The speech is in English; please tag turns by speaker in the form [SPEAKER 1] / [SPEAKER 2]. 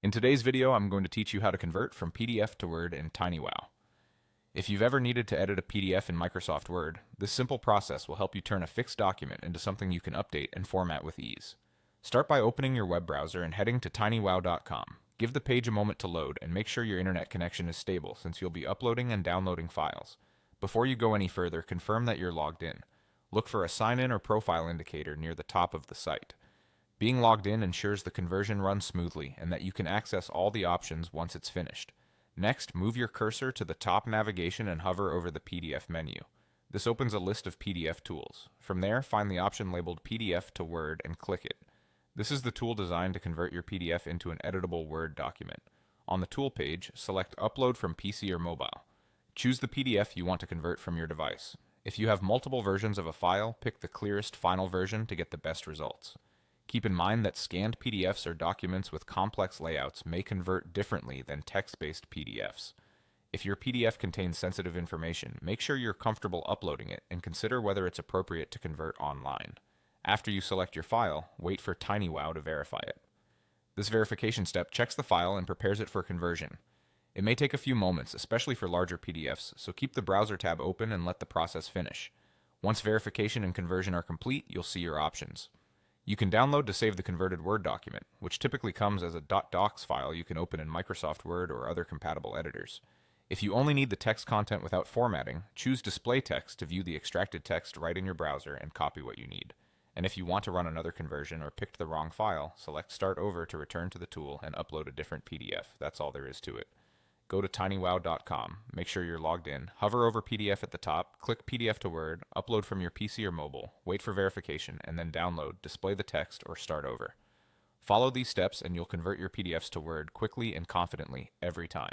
[SPEAKER 1] In today's video, I'm going to teach you how to convert from PDF to Word in TinyWow. If you've ever needed to edit a PDF in Microsoft Word, this simple process will help you turn a fixed document into something you can update and format with ease. Start by opening your web browser and heading to tinywow.com. Give the page a moment to load and make sure your internet connection is stable since you'll be uploading and downloading files. Before you go any further, confirm that you're logged in. Look for a sign-in or profile indicator near the top of the site. Being logged in ensures the conversion runs smoothly and that you can access all the options once it's finished. Next, move your cursor to the top navigation and hover over the PDF menu. This opens a list of PDF tools. From there, find the option labeled PDF to Word and click it. This is the tool designed to convert your PDF into an editable Word document. On the tool page, select Upload from PC or mobile. Choose the PDF you want to convert from your device. If you have multiple versions of a file, pick the clearest final version to get the best results. Keep in mind that scanned PDFs or documents with complex layouts may convert differently than text-based PDFs. If your PDF contains sensitive information, make sure you're comfortable uploading it and consider whether it's appropriate to convert online. After you select your file, wait for TinyWow to verify it. This verification step checks the file and prepares it for conversion. It may take a few moments, especially for larger PDFs, so keep the browser tab open and let the process finish. Once verification and conversion are complete, you'll see your options. You can download to save the converted Word document, which typically comes as a .docs file you can open in Microsoft Word or other compatible editors. If you only need the text content without formatting, choose Display Text to view the extracted text right in your browser and copy what you need. And if you want to run another conversion or picked the wrong file, select Start Over to return to the tool and upload a different PDF. That's all there is to it. Go to tinywow.com, make sure you're logged in, hover over PDF at the top, click PDF to Word, upload from your PC or mobile, wait for verification, and then download, display the text, or start over. Follow these steps and you'll convert your PDFs to Word quickly and confidently every time.